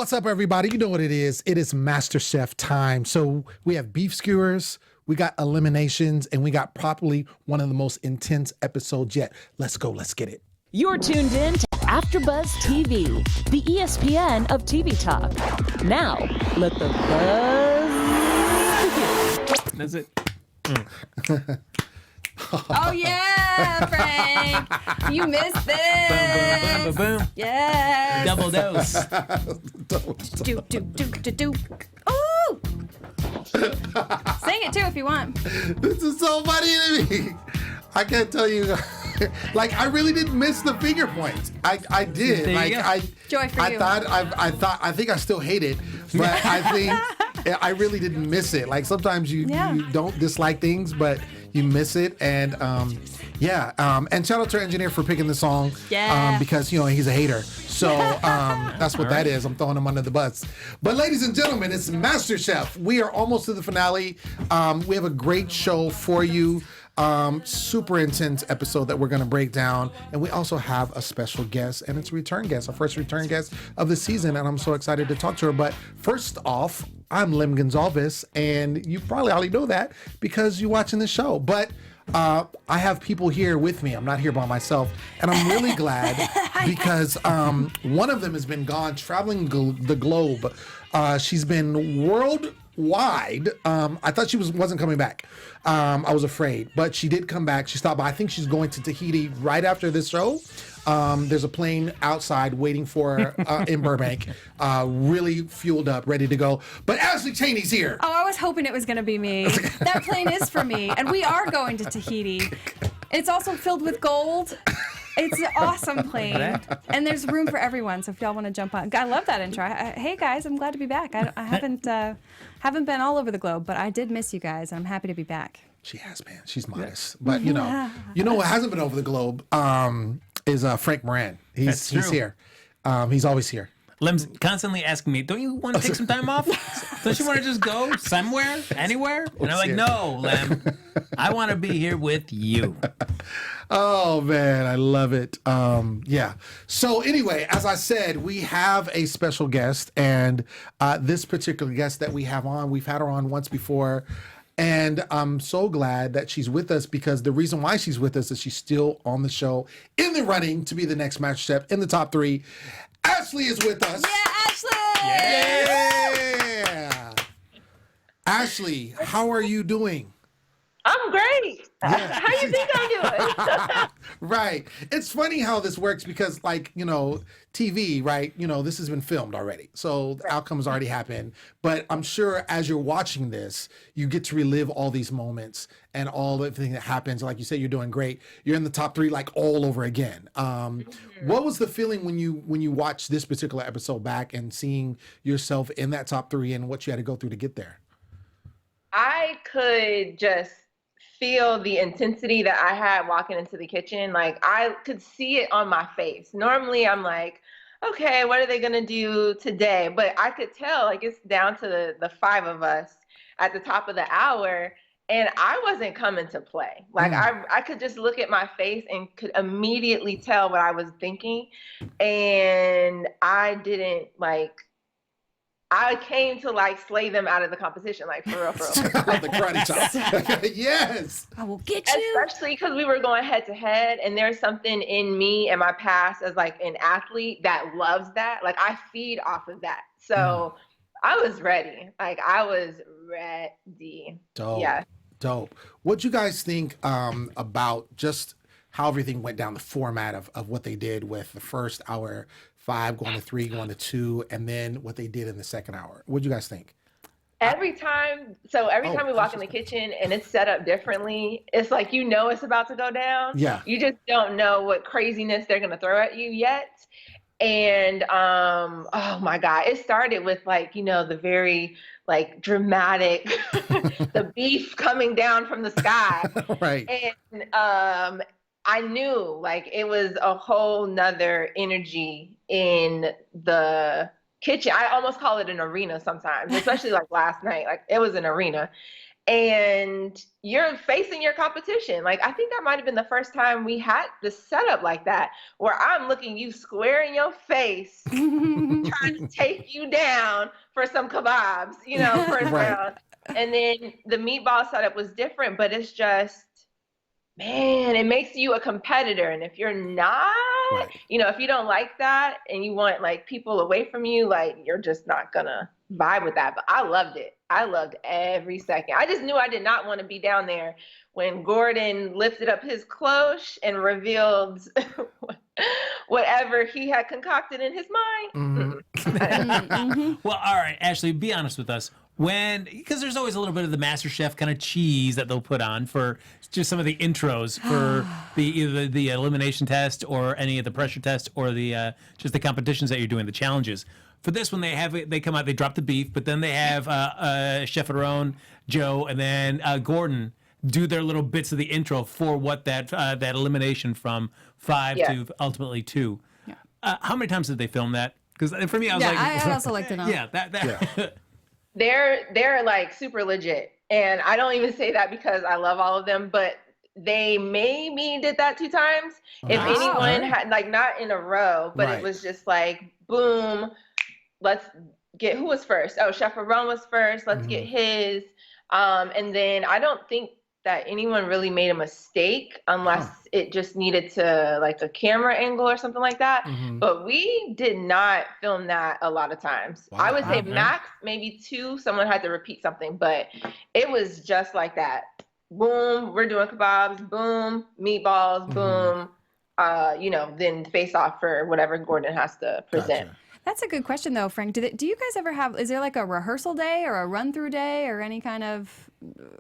What's up, everybody? You know what it is. It is MasterChef time. So we have beef skewers, we got eliminations, and we got probably one of the most intense episodes yet. Let's go. Let's get it. You're tuned in to AfterBuzz TV, the ESPN of TV talk. Now, let the buzz begin. That's it. Oh yeah, Frank! You missed this. Boom, boom, boom, boom, boom. Yes. Double dose. Do do do do do. Ooh! Sing it too if you want. This is so funny to me. I can't tell you. Like, I really didn't miss the finger points. I did. There Like you go. Joy for you. I think I still hate it, but I think I really didn't miss it. Like, sometimes you don't dislike things, but you miss it. And and shout out to our engineer for picking the song. Yeah. Because he's a hater. So that's what that is. I'm throwing him under the bus. But ladies and gentlemen, it's MasterChef. We are almost to the finale. We have a great show for you. Super intense episode that we're going to break down. And we also have a special guest, and it's a return guest, our first return guest of the season. And I'm so excited to talk to her. But first off, I'm Lim Gonzalez, and you probably already know that because you're watching the show. But I have people here with me. I'm not here by myself. And I'm really glad because one of them has been gone traveling the globe. She's been worldwide. I thought she wasn't coming back. I was afraid, but she did come back. She stopped by. I think she's going to Tahiti right after this show. There's a plane outside waiting for her in Burbank, really fueled up, ready to go. But Ashley Cheney's here. Oh, I was hoping it was going to be me. That plane is for me, and we are going to Tahiti. It's also filled with gold. It's an awesome plane, and there's room for everyone. So if y'all want to jump on, I love that intro. Hey guys, I'm glad to be back. I haven't been all over the globe, but I did miss you guys, and I'm happy to be back. She has, man. She's modest, but you know what hasn't been over the globe is Frank Moran. He's here. He's always here. Lem's constantly asking me, don't you want to take some time off? Don't you want to just go somewhere, anywhere? And I'm like, no, Lem, I want to be here with you. Oh, man, I love it. So anyway, as I said, we have a special guest, and this particular guest that we have on, we've had her on once before. And I'm so glad that she's with us because the reason why she's with us is she's still on the show, in the running to be the next MasterChef in the top 3. Ashley is with us. Yeah, Ashley! Yeah! Ashley, how are you doing? I'm great. Yeah. How you think I'm doing? Right. It's funny how this works because, TV, right? This has been filmed already. So the outcome's already happened. But I'm sure as you're watching this, you get to relive all these moments and all everything that happens. Like you said, you're doing great. You're in the top 3 all over again. What was the feeling when you watched this particular episode back and seeing yourself in that top 3 and what you had to go through to get there? I could just feel the intensity that I had walking into the kitchen. I could see it on my face. Normally I'm like, okay, what are they gonna do today? But I could tell it's down to the 5 of us at the top of the hour, and I wasn't coming to play. I could just look at my face and could immediately tell what I was thinking. And I didn't I came to slay them out of the competition, for real. The karate chop. Yes. I will get you. Especially because we were going head to head, and there's something in me and my past as an athlete that loves that. I feed off of that. So I was ready. I was ready. Dope. Yeah. Dope. What you guys think about just how everything went down, the format of what they did with the first hour, 5 going to 3, going to 2, and then what they did in the second hour? What do you guys think? Every time we walk in the kitchen and it's set up differently, it's it's about to go down. Yeah. You just don't know what craziness they're gonna throw at you yet. And oh my God, it started with the very dramatic the beef coming down from the sky. Right. And I knew it was a whole nother energy in the kitchen. I almost call it an arena sometimes, especially last night. It was an arena. and you're facing your competition. Like, I think that might have been the first time we had the setup like that, where I'm looking you square in your face, trying to take you down for some kebabs, first round. And then the meatball setup was different, but it's just, man, it makes you a competitor. And if you're not, if you don't like that and you want like people away from you, like, you're just not gonna vibe with that. But I loved it. I loved every second. I just knew I did not want to be down there when Gordon lifted up his cloche and revealed whatever he had concocted in his mind. Well, all right, Ashley, be honest with us. Because there's always a little bit of the MasterChef kind of cheese that they'll put on for just some of the intros for either the elimination test or any of the pressure tests or the just the competitions that you're doing, the challenges. For this one, they come out, they drop the beef, but then they have Chef of their own, Joe, and then Gordon do their little bits of the intro for what that elimination from 5 to ultimately 2. Yeah. How many times did they film that? Because for me, I was I'd also like to know. Yeah, that. They're like super legit, and I don't even say that because I love all of them, but they maybe did that 2 times. If anyone had, like, not in a row, but it was just like, boom, let's get, who was first? Oh, Chef Aaron was first. Let's get his. And then I don't think that anyone really made a mistake unless it just needed to, like, a camera angle or something like that. But we did not film that a lot of times. I would say max maybe 2, someone had to repeat something, but it was just like that. Boom, we're doing kebabs, boom, meatballs, boom, then face off for whatever Gordon has to present. Gotcha. That's a good question, though, Frank. Do you guys ever have, is there like a rehearsal day or a run-through day or any kind of?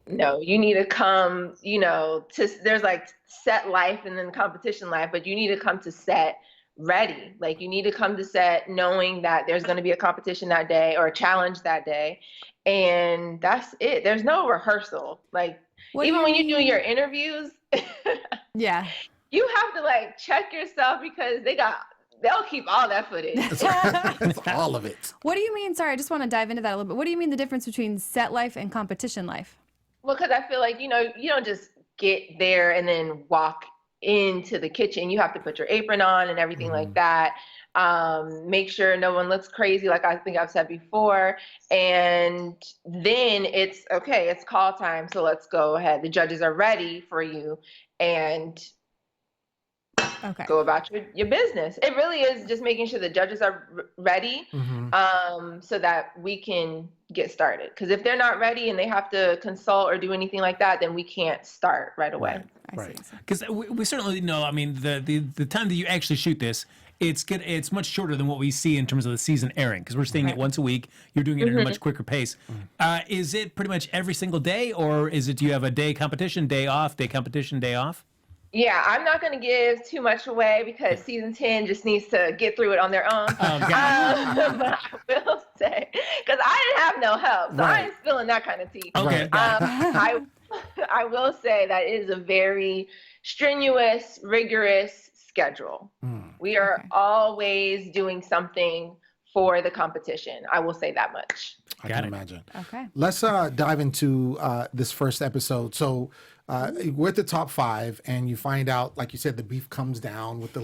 No, you need to come, there's like set life and then competition life, but you need to come to set ready. Like, you need to come to set knowing that there's going to be a competition that day or a challenge that day. And that's it. There's no rehearsal. Like, even when you do your interviews, you have to, like, check yourself because they'll keep all that footage. That's all of it. What do you mean? Sorry, I just want to dive into that a little bit. What do you mean the difference between set life and competition life? Well, because I feel like, you don't just get there and then walk into the kitchen. You have to put your apron on and everything like that. Make sure no one looks crazy, like I think I've said before. And then it's call time. So let's go ahead. The judges are ready for you. And go about your business. It really is just making sure the judges are ready so that we can get started. Because if they're not ready and they have to consult or do anything like that, then we can't start right away. Right. Because we certainly know, I mean, the time that you actually shoot this, it's good. It's much shorter than what we see in terms of the season airing, because we're seeing it once a week. You're doing it at a much quicker pace. Is it pretty much every single day, or do you have a day competition, day off, day competition, day off? Yeah, I'm not going to give too much away because season 10 just needs to get through it on their own. But I will say, because I didn't have no help, so I ain't spilling that kind of tea. Okay. I will say that it is a very strenuous, rigorous schedule. We are always doing something for the competition. I will say that much. I can imagine. Okay. Let's dive into this first episode. So we're at the top 5, and you find out, like you said, the beef comes down with the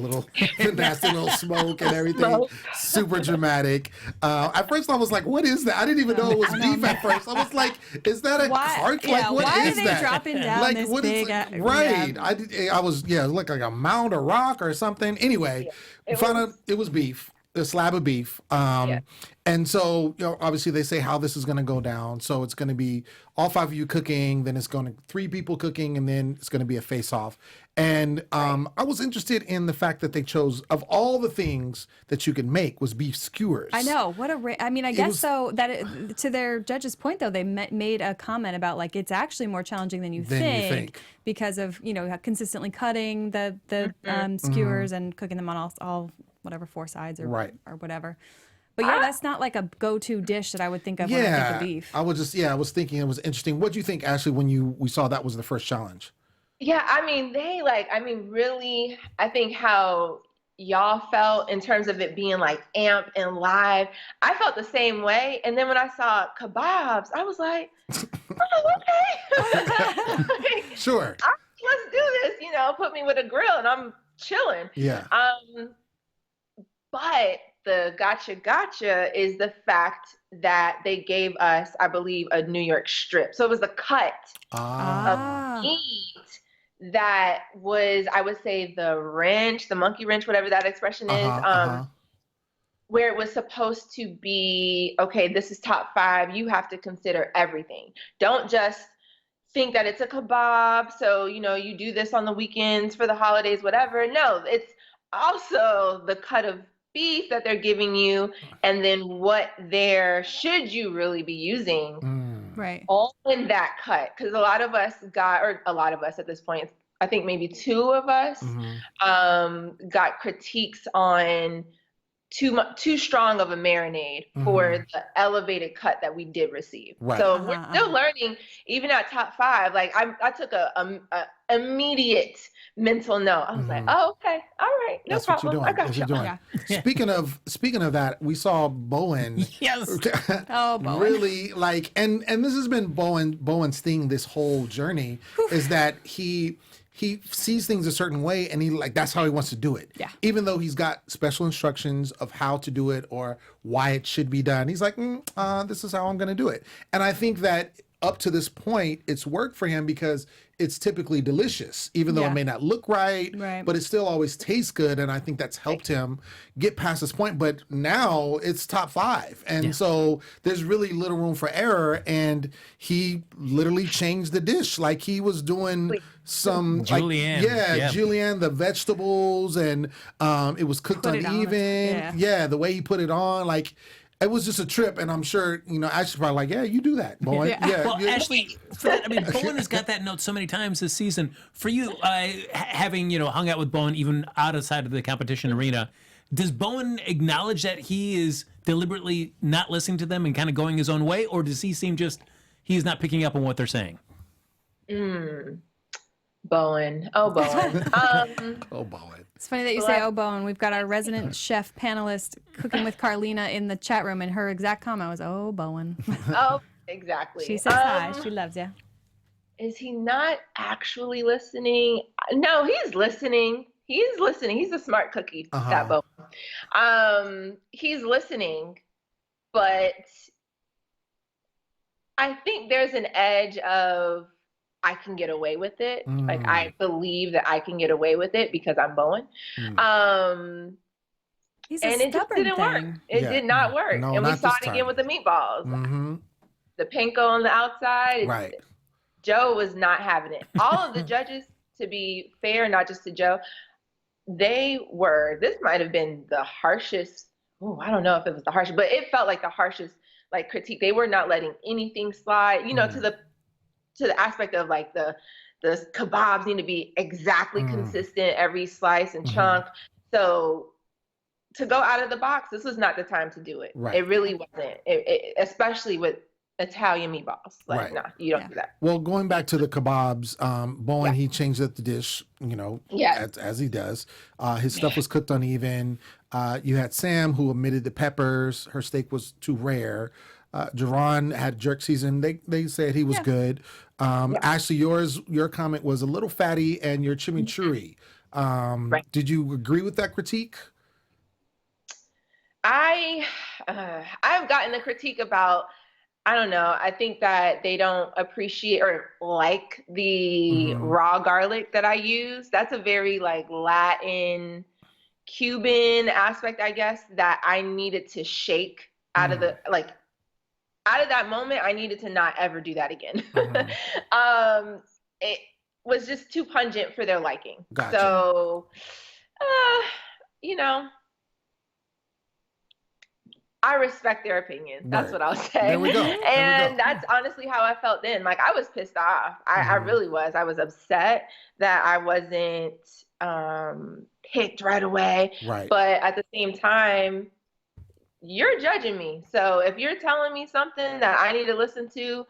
nasty little smoke and everything. Super dramatic. At first, I was like, "What is that?" I didn't even know it was beef at first. I was like, "Is that a cart? Yeah, like, what why is are they that?" dropping down like, this what big? Right. I was it looked like a mound or rock or something. Anyway, found out it was beef. A slab of beef. And so, obviously they say how this is going to go down. So it's going to be all 5 of you cooking, then it's going to 3 people cooking, and then it's going to be a face-off. And I was interested in the fact that they chose, of all the things that you can make, was beef skewers. I know. I guess to their judge's point, though, they made a comment about, like, it's actually more challenging than you think because of, consistently cutting the skewers and cooking them on all whatever 4 sides or whatever. But that's not like a go-to dish that I would think of when I think of beef. I was thinking it was interesting. What do you think, Ashley, when we saw that was the first challenge? Yeah, I mean, really, I think how y'all felt in terms of it being like amp and live. I felt the same way. And then when I saw kebabs, I was like, oh, okay. Like, Sure. Let's do this, you know, put me with a grill and I'm chilling. Yeah. But the gotcha is the fact that they gave us, I believe, a New York strip. So it was a cut of meat that was, I would say, the monkey wrench, whatever that expression is, where it was supposed to be, okay, this is top 5. You have to consider everything. Don't just think that it's a kebab, so, you know, you do this on the weekends for the holidays, whatever. No, it's also the cut of beef that they're giving you, and then what should you really be using Right. all in that cut. Because a lot of us at this point, I think maybe 2 of us got critiques on too strong of a marinade for the elevated cut that we did receive. Right. So we're still learning, even at top 5. Like I took a immediate mental note. I was like, oh, okay, all right, no That's problem. what you're doing. I got That's you. what you're doing. Speaking of that, we saw Bowen. Yes. Oh, Bowen. Really like, and this has been Bowen's thing this whole journey is that he sees things a certain way and that's how he wants to do it. Yeah. Even though he's got special instructions of how to do it or why it should be done, he's like, this is how I'm going to do it. And I think that up to this point, it's worked for him because it's typically delicious, even though it may not look right, but it still always tastes good. And I think that's helped him get past this point. But now it's top 5. And so there's really little room for error. And he literally changed the dish. Like he was doing some julienne. Julienne, the vegetables, and it was cooked uneven. The way he put it on, like, it was just a trip, and I'm sure, you know, Ashley's probably like, yeah, you do that, Bowen. Well, Ashley, for that, I mean, Bowen has got that note so many times this season. For you, having, you know, hung out with Bowen even outside of the competition arena, does Bowen acknowledge that he is deliberately not listening to them and kind of going his own way, or does he seem he's not picking up on what they're saying? Bowen. Oh, Bowen. Oh, Bowen. It's funny that you say, oh, Bowen. We've got our resident chef panelist Cooking with Carlina in the chat room, and her exact comment was, oh, Bowen. Oh, exactly. She says hi. She loves you. Is he not actually listening? No, he's listening. He's listening. He's a smart cookie, that Bowen. He's listening, but I think there's an edge of, I can get away with it. Like, I believe that I can get away with it because I'm Bowen. He's and it just didn't work. It did not work. No, and we not saw this it again time. with the meatballs. The panko on the outside. Right. Joe was not having it. All of the judges, to be fair, not just to Joe, this might have been the harshest. Oh, I don't know if it was the harshest, but it felt like the harshest like critique. They were not letting anything slide, you know, to the aspect of like the kebabs need to be exactly consistent every slice and chunk. So to go out of the box, this was not the time to do it. Right. It really wasn't. Especially with Italian meatballs. Like, nah, you don't do that. Well, going back to the kebabs, Bowen, he changed up the dish, you know, as he does. His stuff was cooked uneven. You had Sam, who omitted the peppers. Her steak was too rare. Jerron had jerk season. They said he was good. Ashley, your comment was a little fatty, and your chimichurri. Did you agree with that critique? I've gotten a critique about, I don't know, I think that they don't appreciate or like the raw garlic that I use. That's a very like Latin, Cuban aspect, I guess, that I needed to shake out of out of that moment. I needed to not ever do that again. It was just too pungent for their liking. Gotcha. So, you know, I respect their opinion. That's what I'll say. There we go. And that's honestly how I felt then. Like, I was pissed off. I really was. I was upset that I wasn't picked right away. Right. But at the same time, you're judging me. So if you're telling me something that I need to listen to,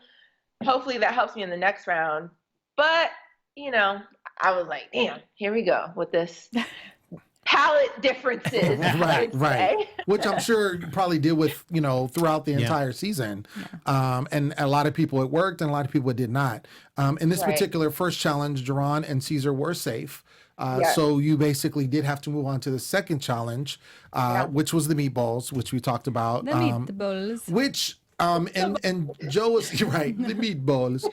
hopefully that helps me in the next round. But, you know, I was like, damn, here we go with this palate differences. Right, right. Which I'm sure you probably did with, throughout the entire season. And a lot of people it worked and a lot of people it did not. In this particular first challenge, Jerron and Caesar were safe. So you basically did have to move on to the second challenge, which was the meatballs, which we talked about. The meatballs. Which and Joe was right, the meatballs.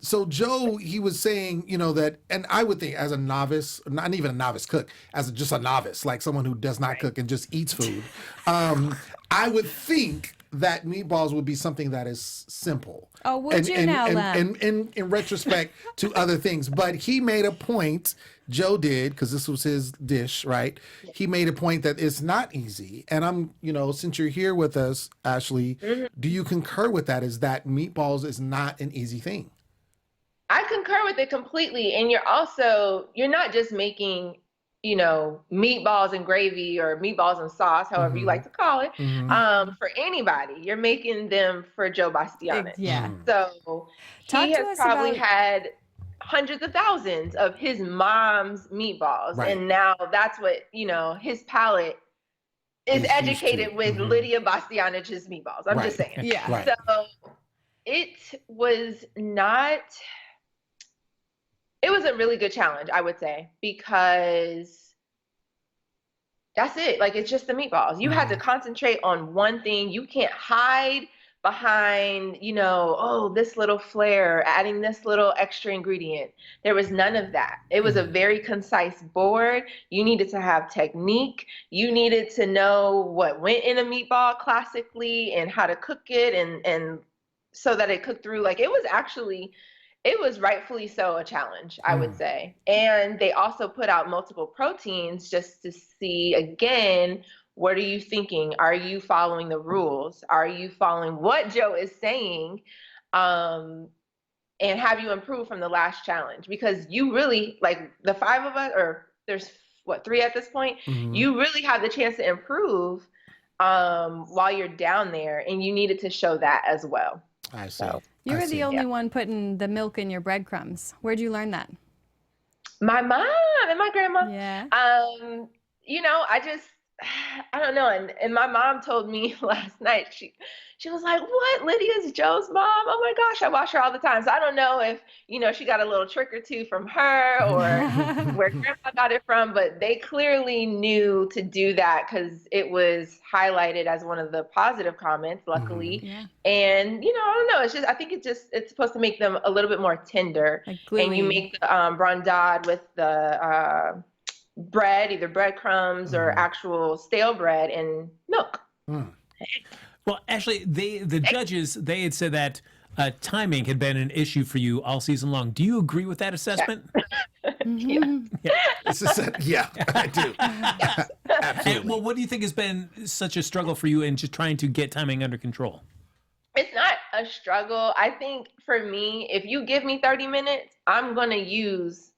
So Joe, he was saying, that, and I would think as a novice, not even a novice cook, as just a novice, like someone who does not cook and just eats food, I would think that meatballs would be something that is simple. Oh, would you now, Len? And in retrospect to other things, but he made a point. Joe did, because this was his dish, right? He made a point that it's not easy. And I'm, since you're here with us, Ashley, do you concur with that? Is that meatballs is not an easy thing? I concur with it completely. And you're not just making, meatballs and gravy or meatballs and sauce, however you like to call it, for anybody. You're making them for Joe Bastianich. Yeah. So he has probably had hundreds of thousands of his mom's meatballs. Right. And now that's what, his palate is educated with Lydia Bastianich's meatballs. I'm just saying. Yeah. Right. So it was a really good challenge, I would say, because that's it. Like, it's just the meatballs. You had to concentrate on one thing. You can't hide behind, this little flair, adding this little extra ingredient. There was none of that. It was a very concise board. You needed to have technique. You needed to know what went in a meatball classically and how to cook it and so that it cooked through. Like, it was rightfully so a challenge, I would say. And they also put out multiple proteins just to see, again, what are you thinking? Are you following the rules? Are you following what Joe is saying? And have you improved from the last challenge? Because you really, like the five of us, or there's three at this point, you really have the chance to improve while you're down there, and you needed to show that as well. I see. You were the only one putting the milk in your breadcrumbs. Where'd you learn that? My mom and my grandma. Yeah. I don't know. And my mom told me last night, she was like, what? Lydia's Joe's mom? Oh my gosh, I watch her all the time. So I don't know if, she got a little trick or two from her or where grandma got it from, but they clearly knew to do that because it was highlighted as one of the positive comments, luckily. And, I don't know. I think it's supposed to make them a little bit more tender. Like gluey. And you make the brandade with the bread, either breadcrumbs or actual stale bread and milk. Well, actually, the judges, they had said that timing had been an issue for you all season long. Do you agree with that assessment? Yeah. Yeah, I do. Absolutely. And, well, what do you think has been such a struggle for you in just trying to get timing under control? It's not a struggle. I think for me, if you give me 30 minutes, I'm going to use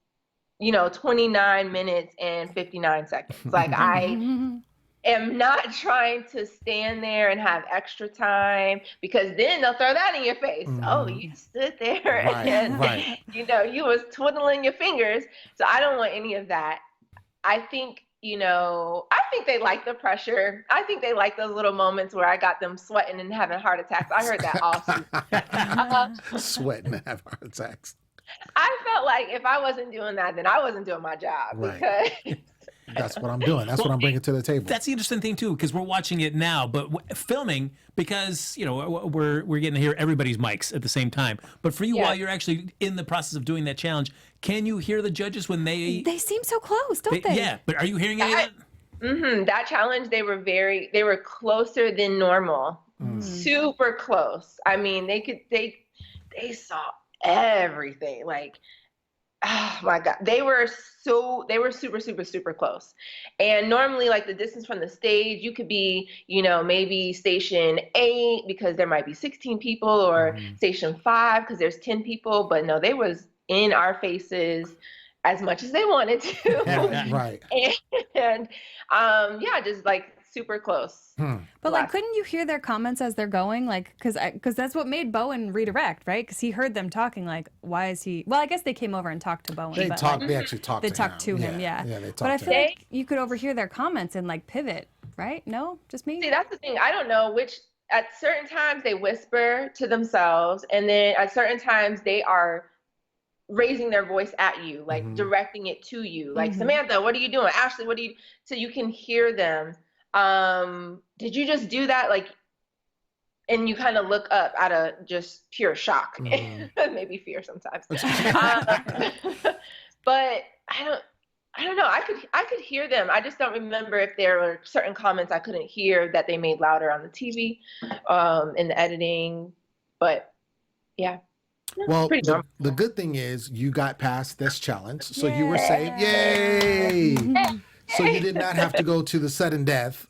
29 minutes and 59 seconds. Like, I am not trying to stand there and have extra time, because then they'll throw that in your face. Oh, you stood there and you was twiddling your fingers. So I don't want any of that. I think, I think they like the pressure. I think they like those little moments where I got them sweating and having heart attacks. I heard that also. Sweating and having heart attacks. I felt like if I wasn't doing that, then I wasn't doing my job. Because that's what I'm doing. That's what I'm bringing to the table. That's the interesting thing too, because we're watching it now, but filming, because we're getting to hear everybody's mics at the same time. But for you, while you're actually in the process of doing that challenge, can you hear the judges when they seem so close, don't they? Yeah, but are you hearing any of that? That challenge, they were closer than normal. Super close. I mean, they saw everything. Like, oh my God, they were super, super, super close. And normally, like, the distance from the stage, you could be, maybe station 8 because there might be 16 people, or station 5 because there's 10 people. But no, they was in our faces as much as they wanted to. Right. And just like super close. But like, couldn't you hear their comments as they're going? Like, because that's what made Bowen redirect, right? Because he heard them talking. Like, why is he? Well, I guess they came over and talked to Bowen. They but, talked. like, They actually talked. they to talked to him. Yeah. Yeah, they talked. But I to feel him. like you could overhear their comments and like pivot, right? No, just me. See, that's the thing. I don't know which. At certain times they whisper to themselves, and then at certain times they are raising their voice at you, like directing it to you, like Samantha, what are you doing? Ashley, what do you? So you can hear them. Did you just do that? Like, and you kind of look up out of just pure shock, maybe fear sometimes. But I don't know. I could hear them. I just don't remember if there were certain comments I couldn't hear that they made louder on the TV, in the editing. But yeah. Well, the good thing is you got past this challenge, so you were safe. Yay! So you did not have to go to the sudden death,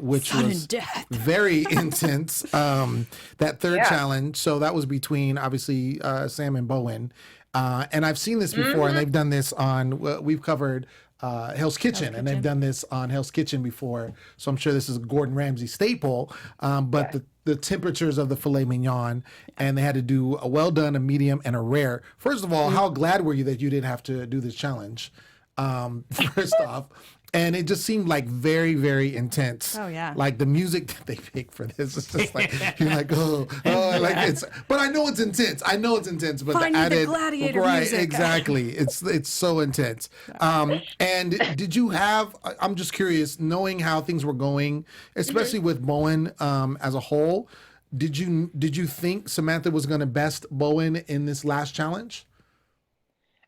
which was very intense. That third challenge, so that was between obviously Sam and Bowen. And I've seen this before, and they've done this on, we've covered Hell's Kitchen, and they've done this on Hell's Kitchen before. So I'm sure this is a Gordon Ramsay staple. But the temperatures of the filet mignon, and they had to do a well done, a medium, and a rare. First of all, how glad were you that you didn't have to do this challenge? First off. And it just seemed like very, very intense. Oh yeah. Like the music that they picked for this is just like you're like, like it's. But I know it's intense. I know it's intense. But Find the added, the gladiator right? music. Exactly. It's so intense. And did you have? I'm just curious, knowing how things were going, especially with Bowen as a whole. Did you think Samantha was going to best Bowen in this last challenge?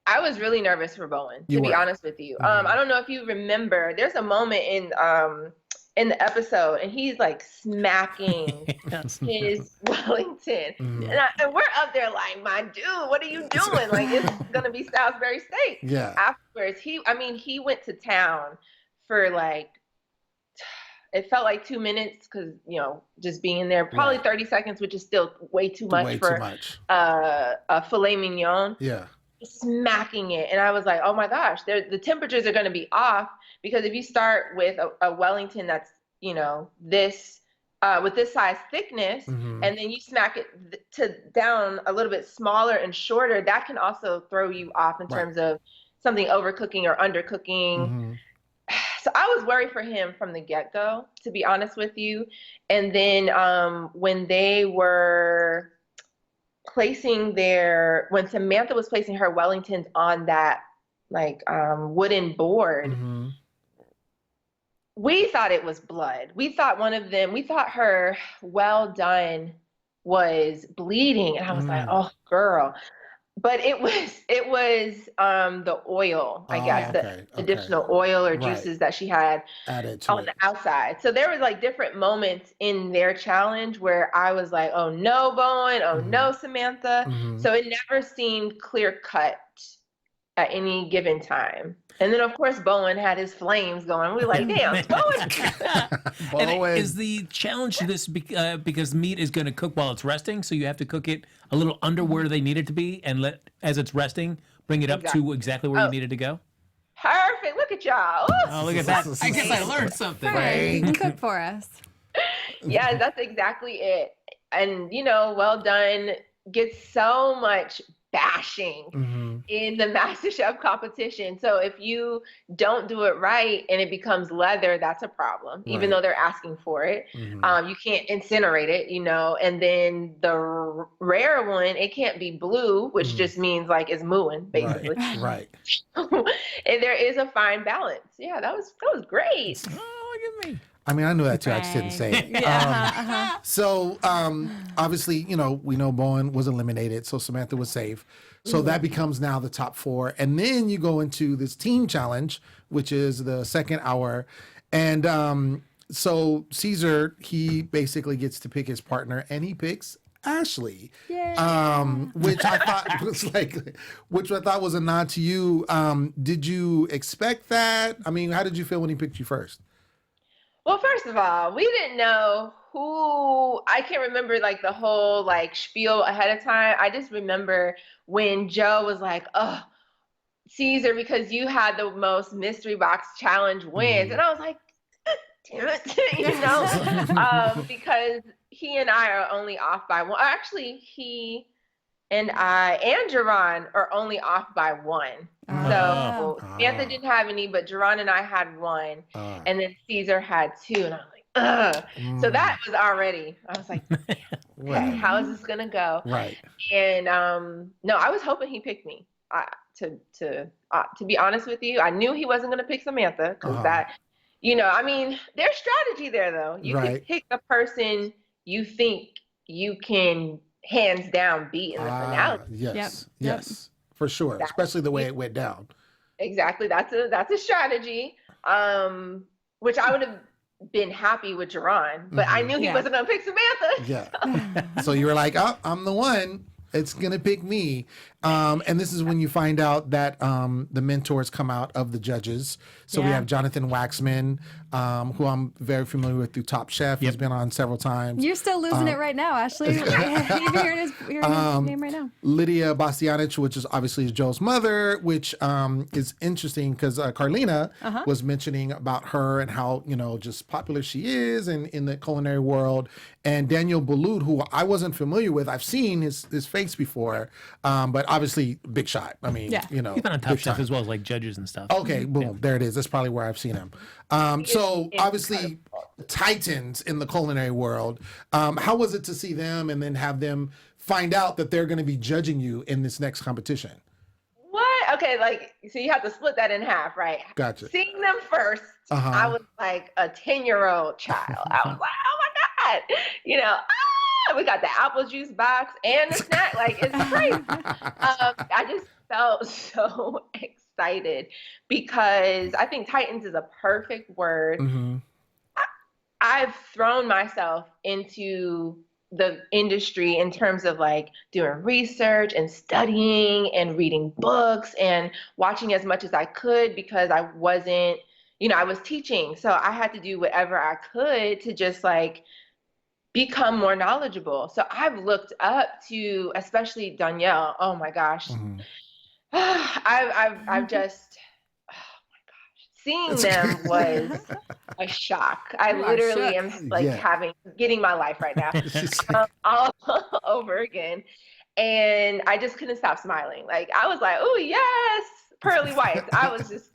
I was really nervous for Bowen, to be honest with you. I don't know if you remember, there's a moment in the episode, and he's like smacking his Wellington. And we're up there like, my dude, what are you doing? Like, it's going to be Salisbury steak. Yeah. Afterwards, he went to town for like, it felt like 2 minutes because, just being there, probably 30 seconds, which is still way too much for a filet mignon. Yeah. Smacking it, and I was like, oh my gosh, the temperatures are going to be off, because if you start with a Wellington that's this with this size thickness, and then you smack it down a little bit smaller and shorter, that can also throw you off in terms of something overcooking or undercooking. So I was worried for him from the get-go, to be honest with you. And then when they were when Samantha was placing her Wellingtons on that wooden board, we thought it was blood. We thought her well done was bleeding, and I was like, oh girl. But it was the oil, I guess, the additional oil or juices that she had added on the outside. So there was like different moments in their challenge where I was like, oh no, Bowen, oh no, Samantha. So it never seemed clear cut at any given time. And then of course Bowen had his flames going. We were like, damn, Bowen. And is the challenge to this because meat is going to cook while it's resting, so you have to cook it a little under where they need it to be, and as it's resting, bring it up to exactly where you need it to go? Perfect. Look at y'all. Oh, look at that. I guess I learned something. Right. You can cook for us. Yeah, that's exactly it. And, well done gets so much bashing in the MasterChef competition. So if you don't do it right and it becomes leather, that's a problem, even though they're asking for it. You can't incinerate it, and then the rare one, it can't be blue, which just means like it's mooing, basically. Right. And there is a fine balance. Yeah, that was great. Oh, look at me. I mean, I knew that too. I just didn't say it. So, obviously, we know Bowen was eliminated, so Samantha was safe. So that becomes now the top four. And then you go into this team challenge, which is the second hour. And so Caesar, he basically gets to pick his partner, and he picks Ashley, which I thought was a nod to you. Did you expect that? I mean, how did you feel when he picked you first? Well, first of all, we didn't know who. I can't remember like the whole like spiel ahead of time. I just remember when Joe was like, "Oh, Caesar, because you had the most mystery box challenge wins," and I was like, damn it, because he and I are only off by one. Actually, he and I and Jerron are only off by one. So Samantha didn't have any, but Jerron and I had one, and then Caesar had two, and I'm like, ugh. So that was already. I was like, Right. how is this gonna go? Right. And no, I was hoping he picked me. To be honest with you, I knew he wasn't gonna pick Samantha because that, I mean, there's strategy there though. You can pick the person you think you can hands down beat in the finale. Yes, for sure. Especially the way it went down. Exactly. That's a strategy. Which I would have been happy with Jerron, but I knew he wasn't gonna pick Samantha. Yeah. So you were like, oh, I'm the one. It's gonna pick me. And this is when you find out that the mentors come out of the judges. So we have Jonathan Waxman, who I'm very familiar with through Top Chef. He's been on several times. You're still losing it right now, Ashley. You're hearing his name right now. Lydia Bastianich, which is obviously Joe's mother, which is interesting because Carlina was mentioning about her and how, just popular she is in the culinary world. And Daniel Boulud, who I wasn't familiar with. I've seen his face before, but obviously big shot. I mean, he's been on Top Chef as well as like judges and stuff. Okay, boom, there it is. That's probably where I've seen him. So obviously titans in the culinary world. How was it to see them and then have them find out that they're going to be judging you in this next competition? What? Okay, so you have to split that in half, right? Gotcha. Seeing them first, I was like a 10-year-old child. I was like, oh my God, we got the apple juice box and the snack. Like, it's crazy. I just felt so excited because I think Titans is a perfect word. I've thrown myself into the industry in terms of like doing research and studying and reading books and watching as much as I could because I wasn't, I was teaching. So I had to do whatever I could to just like become more knowledgeable. So I've looked up to, especially Danielle. Oh my gosh. I've just, oh my gosh, seeing them was a shock. I literally am like getting my life right now all over again. And I just couldn't stop smiling. Like I was like, oh yes, pearly whites. I was just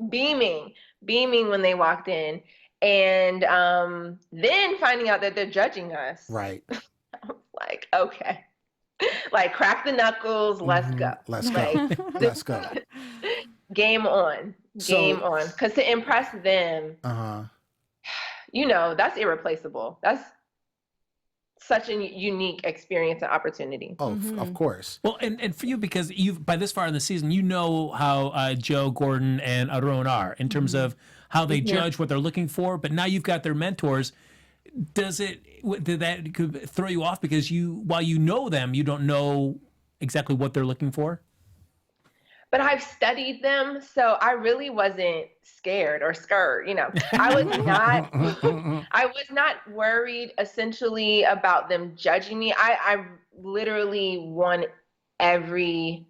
beaming when they walked in. And then finding out that they're judging us. Right. I was like, okay. Like crack the knuckles, let's go. Let's go. Let's go. Game on. Game on. Because to impress them, that's irreplaceable. That's such a unique experience and opportunity. Oh, of course. Well, and for you, because you've by this far in the season, how Joe, Gordon, and Aron are in terms of how they judge what they're looking for. But now you've got their mentors. Did that could throw you off because while you know them, you don't know exactly what they're looking for? But I've studied them, so I really wasn't scared or scared. I was not worried essentially about them judging me. I literally wanted every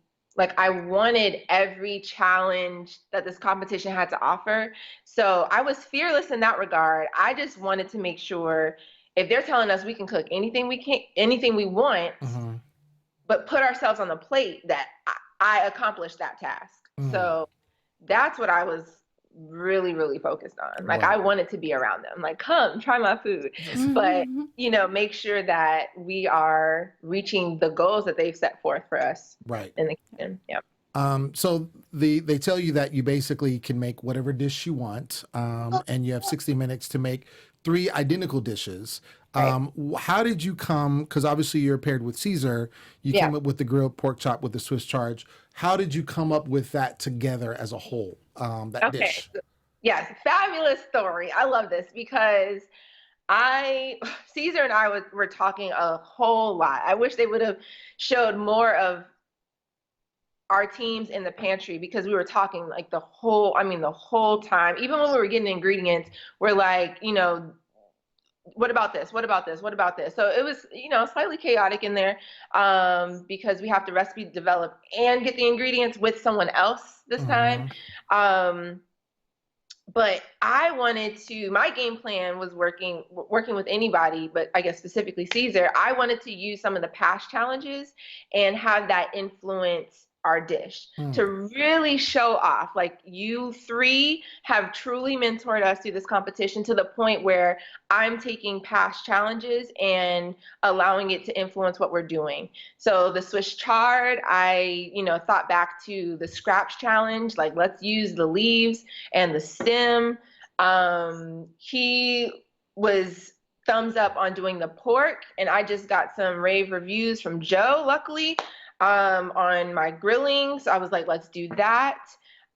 challenge that this competition had to offer. So I was fearless in that regard. I just wanted to make sure if they're telling us we can cook anything we want, but put ourselves on the plate, that I accomplished that task. So that's what I was really, really focused on. Like I wanted to be around them. Like, come try my food. But, make sure that we are reaching the goals that they've set forth for us. Right. In the kitchen. Yeah. So they tell you that you basically can make whatever dish you want, and you have 60 minutes to make 3 identical dishes. Right. How did you come, because obviously you're paired with Caesar, you came up with the grilled pork chop with the Swiss charge. How did you come up with that together as a whole, that dish? Yes, fabulous story. I love this because Caesar and I were talking a whole lot. I wish they would have showed more of our teams in the pantry because we were talking like the whole time. Even when we were getting ingredients, we're like, what about this? What about this? What about this? So it was, slightly chaotic in there because we have to recipe develop and get the ingredients with someone else this time. But I wanted to, my game plan was working with anybody, but I guess specifically Caesar. I wanted to use some of the past challenges and have that influence our dish to really show off. Like, you three have truly mentored us through this competition to the point where I'm taking past challenges and allowing it to influence what we're doing. So the Swiss chard, I, thought back to the scraps challenge, like, let's use the leaves and the stem. He was thumbs up on doing the pork, and I just got some rave reviews from Joe, luckily, on my grilling. So I was like, let's do that.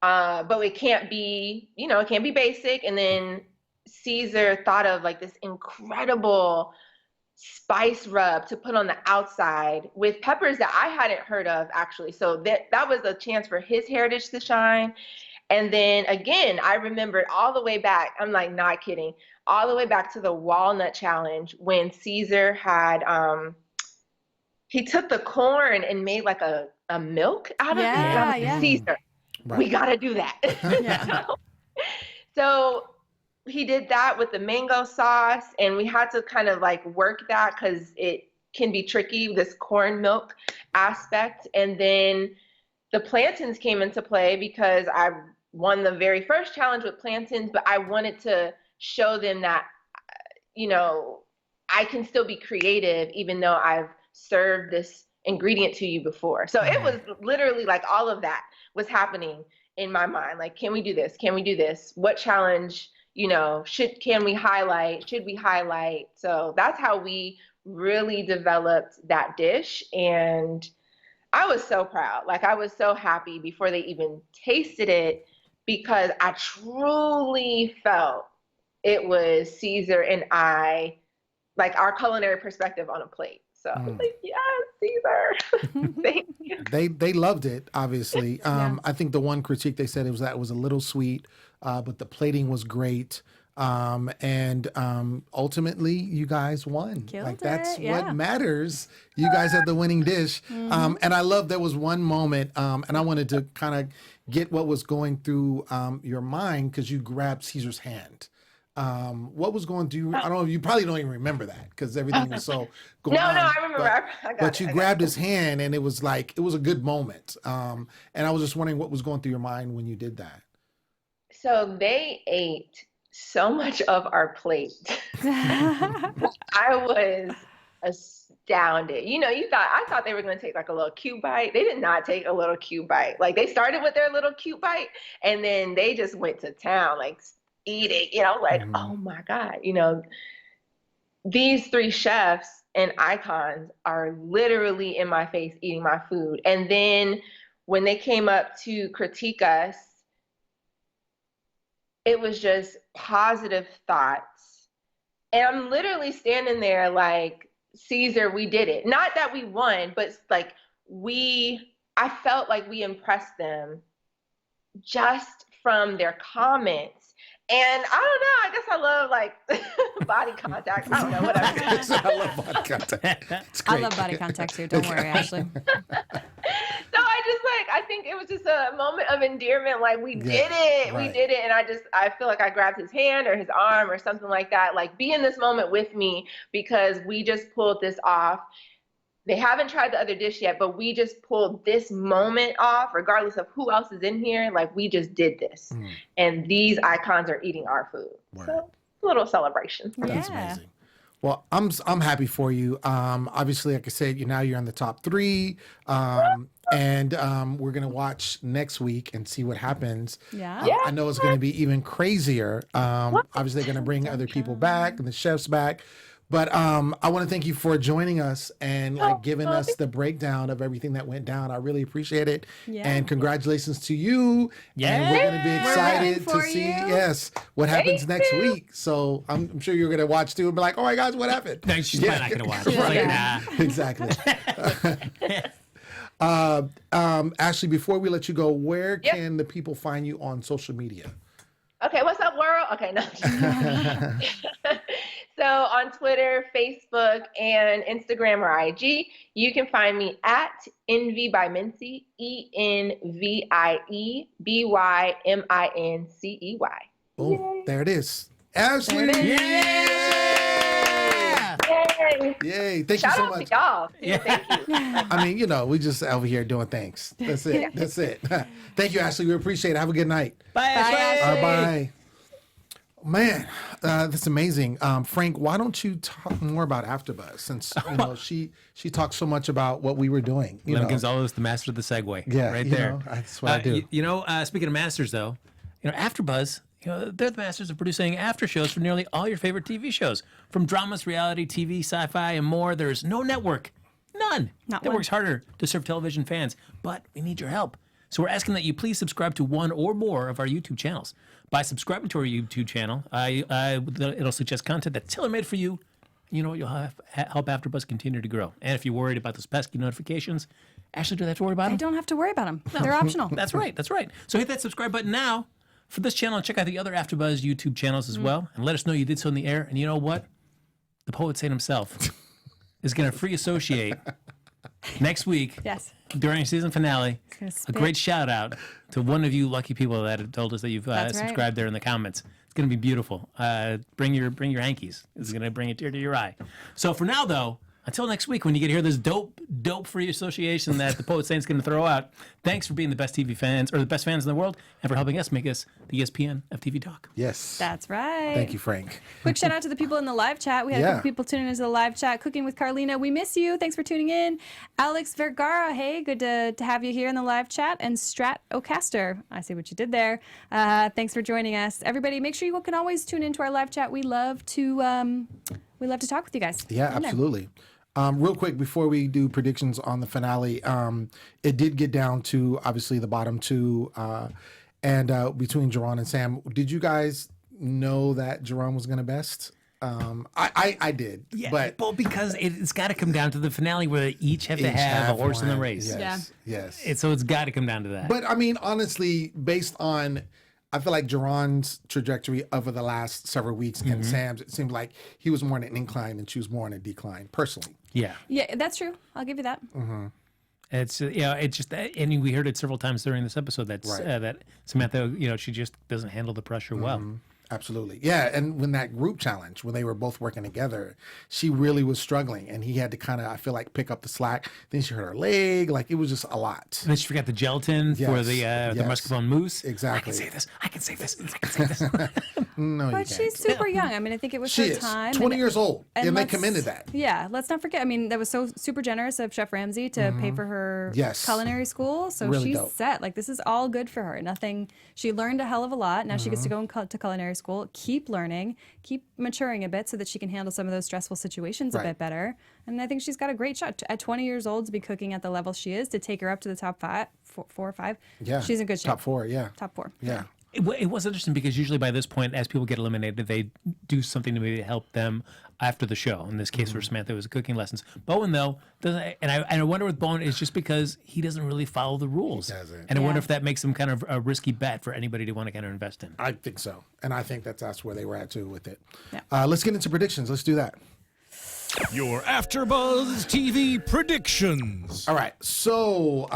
But it can't be, it can't be basic. And then Caesar thought of like this incredible spice rub to put on the outside with peppers that I hadn't heard of, actually. So that was a chance for his heritage to shine. And then again, I remembered all the way back, I'm like, not kidding, all the way back to the walnut challenge when Caesar had, he took the corn and made like a milk out of it. Yeah. Caesar, Right. we got to do that. Yeah. So he did that with the mango sauce, and we had to kind of like work that because it can be tricky, this corn milk aspect. And then the plantains came into play because I won the very first challenge with plantains, but I wanted to show them that, I can still be creative even though I've served this ingredient to you before. So it was literally like all of that was happening in my mind. Like, can we do this? Can we do this? What challenge, can we highlight? Should we highlight? So that's how we really developed that dish. And I was so proud. Like, I was so happy before they even tasted it, because I truly felt it was Caesar and I, like, our culinary perspective on a plate. So I was like, yes, Caesar. Thank you. They loved it, obviously. I think the one critique they said it was a little sweet, but the plating was great. And ultimately, you guys won. Killed That's it, yeah. what matters. You guys had the winning dish. And I love there was one moment, and I wanted to kind of get what was going through your mind, because you grabbed Caesar's hand. What was going through? I don't know. You probably don't even remember that because everything was so going on. No, I remember. I got But it. you grabbed his hand, and it was a good moment. And I was just wondering what was going through your mind when you did that. So they ate so much of our plate. I was astounded. I thought they were going to take like a little cute bite. They did not take a little cute bite. Like, they started with their little cute bite, and then they just went to town, like eating, like, oh my God, these three chefs and icons are literally in my face eating my food. And then when they came up to critique us, it was just positive thoughts. And I'm literally standing there like, Caesar, we did it. Not that we won, but like I felt like we impressed them just from their comments. And I don't know, I guess I love like body contact. I don't know, whatever. I love body contact. It's I great. love body contact too. Don't worry, Ashley. So I think it was just a moment of endearment. Like, we did it. Right. We did it. And I feel like I grabbed his hand or his arm or something like that. Like, be in this moment with me, because we just pulled this off. They haven't tried the other dish yet, but we just pulled this moment off, regardless of who else is in here. Like, we just did this. And these icons are eating our food. Word. So, a little celebration. That's Yeah. amazing. Well, I'm happy for you. Obviously, like I said, you're in the top 3. And we're gonna watch next week and see what happens. Yeah. Yeah. I know it's gonna be even crazier. Obviously, they're gonna bring other people back and the chefs back. But I want to thank you for joining us and giving us the breakdown of everything that went down. I really appreciate it. Yeah. And congratulations to you. And we're going to be excited rooting to for see, you. what happens next week. So I'm sure you're going to watch too and be like, all right, guys, what happened? No, she's probably not going to watch. She's Right. like, nah. Exactly. Ashley, before we let you go, where can the people find you on social media? Okay, what's up, world? Okay, no. So on Twitter, Facebook, and Instagram or IG, you can find me at Envy by Mincy, ENVIEBYMINCEY. Oh, there it is. Ashley. There it is. Yay! Yay. Thank Shout you so out much. to y'all. Yeah. Thank you. I mean, we just over here doing things. That's it. That's it. Thank you, Ashley. We appreciate it. Have a good night. Bye, Ashley. Bye. Man, that's amazing. Frank, why don't you talk more about AfterBuzz, since she talked so much about what we were doing. Lem Gonzalez, the master of the segue. Yeah, right there. That's what I do. Speaking of masters, though, AfterBuzz, they're the masters of producing after shows for nearly all your favorite TV shows, from dramas, reality TV, sci-fi, and more. There's no network, none, that works harder to serve television fans. But we need your help. So we're asking that you please subscribe to one or more of our YouTube channels. By subscribing to our YouTube channel, it'll suggest content that's tailor-made for you. You know what? You'll help AfterBuzz continue to grow. And if you're worried about those pesky notifications, Ashley, do they have to worry about them? I don't have to worry about them. They're optional. That's right. So hit that subscribe button now for this channel, and check out the other AfterBuzz YouTube channels as well. And let us know you did so in the air. And you know what? The poet saint himself is going to free associate next week. Yes. During season finale, a spit. great shout out to one of you lucky people that have told us that you've subscribed there in the comments. It's going to be beautiful. Bring your hankies. It's going to bring a tear to your eye. So for now, though, until next week when you get to hear this dope free association that the Poet Saint's going to throw out, thanks for being the best TV fans, or the best fans in the world, and for helping us make us the ESPN of TV talk. Yes. That's right. Thank you, Frank. Quick shout out to the people in the live chat. We had a couple people tuning into the live chat. Cooking with Carlina, we miss you. Thanks for tuning in. Alex Vergara, hey, good to have you here in the live chat. And Strat O'Caster, I see what you did there. Thanks for joining us. Everybody, make sure you can always tune into our live chat. We love to talk with you guys. Yeah, absolutely. Real quick, before we do predictions on the finale, it did get down to, obviously, the bottom two, and between Jerron and Sam. Did you guys know that Jerron was going to best? I did. Yeah, but well, because it's got to come down to the finale where they each have to have a horse in the race. Yes. So it's got to come down to that. But, I mean, honestly, based on... I feel like Jerron's trajectory over the last several weeks and Sam's, it seemed like he was more on an incline and she was more on a decline, personally. Yeah. Yeah, that's true. I'll give you that. It's it's just that, and we heard it several times during this episode that that Samantha, she just doesn't handle the pressure well. Absolutely. Yeah. And when that group challenge, when they were both working together, she really was struggling and he had to kind of, I feel like, pick up the slack. Then she hurt her leg. Like, it was just a lot. And then she forgot the gelatin for the mascarpone mousse. Exactly. I can say this. I can say this. No, But you can't. she's super young. I mean, I think it was She her is time. 20 years old, and they let's- commended that. Yeah, let's not forget. I mean, that was so super generous of Chef Ramsay to pay for her Yes. culinary school. So Really she's dope. set. Like, this is all good for her. She learned a hell of a lot. Now she gets to go to culinary school, keep learning, keep maturing a bit so that she can handle some of those stressful situations a Right. bit better. And I think she's got a great shot. At 20 years old to be cooking at the level she is, to take her up to the top four or five. Yeah. She's in good shape. Top four, yeah. Top four. Yeah. It was interesting because usually by this point, as people get eliminated, they do something to maybe help them after the show. In this case, for Samantha, it was cooking lessons. Bowen, though, doesn't. And I wonder with Bowen, it's just because he doesn't really follow the rules. He doesn't. And I wonder Yeah. if that makes him kind of a risky bet for anybody to want to kind of invest in. I think so. And I think that's where they were at, too, with it. Yeah. Let's get into predictions. Let's do that. Your AfterBuzz TV predictions. All right. So,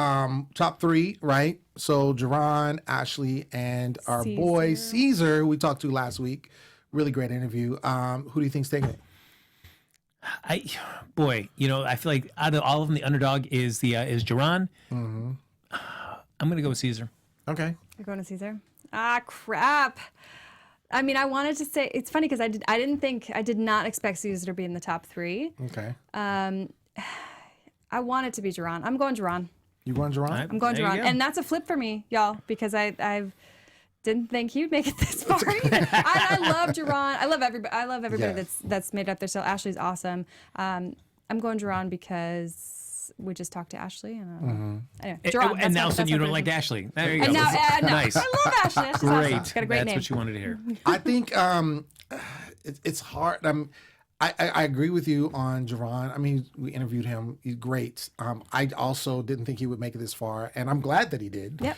top three, right? So, Jerron, Ashley, and our boy Caesar, who we talked to last week. Really great interview. Who do you think's taking it? I feel like out of all of them, the underdog is Jerron. I'm gonna go with Caesar. Okay. You're going to Caesar? Ah, crap. I mean, I wanted to say, it's funny because I did not expect Caesar to be in the top three. Okay. I want it to be Jerron. I'm going Jerron. You going Jerron? I'm going There you Jerron. go. And that's a flip for me, y'all, because I didn't think he'd make it this far. I love Jerron. I love everybody that's made up there. So Ashley's awesome. I'm going Jerron because we just talked to Ashley. And, anyway, Jerron. And now that's you my don't like prediction. Ashley. There you go. And now, no, Nice. I love Ashley. Ashley's Great. awesome. She's got a great That's name. what you wanted to hear. I think it's hard. I agree with you on Jerron. I mean, we interviewed him. He's great. I also didn't think he would make it this far, and I'm glad that he did. Yep.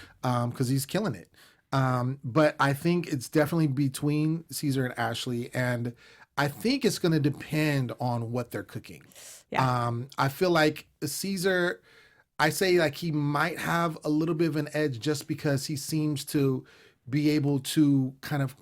Because he's killing it. But I think it's definitely between Caesar and Ashley, and I think it's going to depend on what they're cooking. Yeah. I feel like Caesar, I say like he might have a little bit of an edge just because he seems to be able to kind of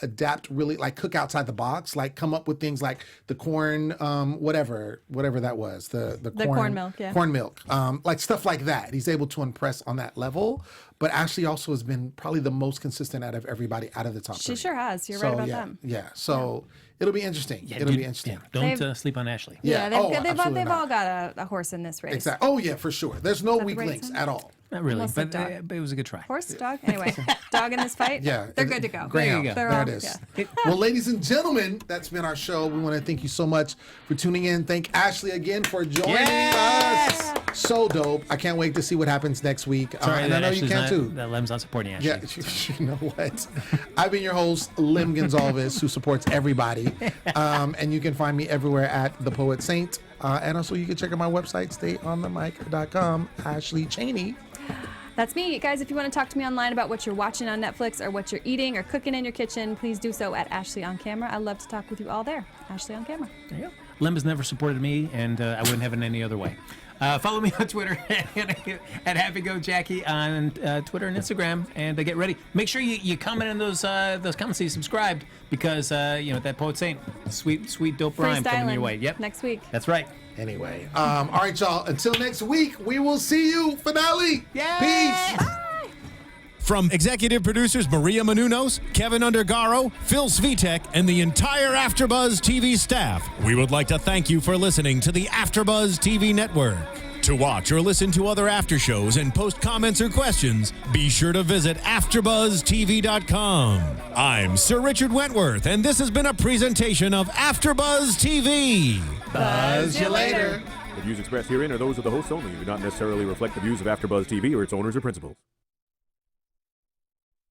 adapt really, like cook outside the box, like come up with things like the corn, whatever that was, the corn milk, yeah. corn milk, like stuff like that. He's able to impress on that level, but Ashley also has been probably the most consistent out of everybody out of the top She three. sure has. You're right about them. Yeah, so it'll be interesting. It'll be interesting. Yeah, don't sleep on Ashley. Yeah, they've absolutely all not. got a horse in this race. Exactly. Oh yeah, for sure. There's no the weak right links term? at all. Not really, Unless but, the dog. but it was a good try. Horse, dog? Anyway, dog in this fight? Yeah, They're good to go. Greyhound. There you There go. They're it all- is. yeah. Well, ladies and gentlemen, that's been our show. We want to thank you so much for tuning in. Thank Ashley again for joining us. So dope. I can't wait to see what happens next week. Sorry and I that know you Ashley's can not, too. that Lem's not supporting Ashley. Yeah, you know what? I've been your host, Lim Gonzalez, who supports everybody. And you can find me everywhere at The Poet Saint. And also you can check out my website, stayonthemic.com, Ashley Cheney. That's me. Guys, if you want to talk to me online about what you're watching on Netflix or what you're eating or cooking in your kitchen, please do so at Ashley on Camera. I love to talk with you all there. Ashley on Camera. There you go. Lem has never supported me, and I wouldn't have it any other way. Follow me on Twitter at HappyGoJackie on Twitter and Instagram, and get ready. Make sure you comment in those comments, so you subscribed, because that Poet Saint, sweet dope rhyme coming your way. Yep, Next week. that's right. Anyway, all right, y'all. Until next week, we will see you. Finale. Yay! Peace. From executive producers Maria Menounos, Kevin Undergaro, Phil Svitek, and the entire AfterBuzz TV staff, we would like to thank you for listening to the AfterBuzz TV network. To watch or listen to other after shows and post comments or questions, be sure to visit AfterBuzzTV.com. I'm Sir Richard Wentworth, and this has been a presentation of AfterBuzz TV. Buzz you later. The views expressed herein are those of the hosts only and do not necessarily reflect the views of AfterBuzz TV or its owners or principals.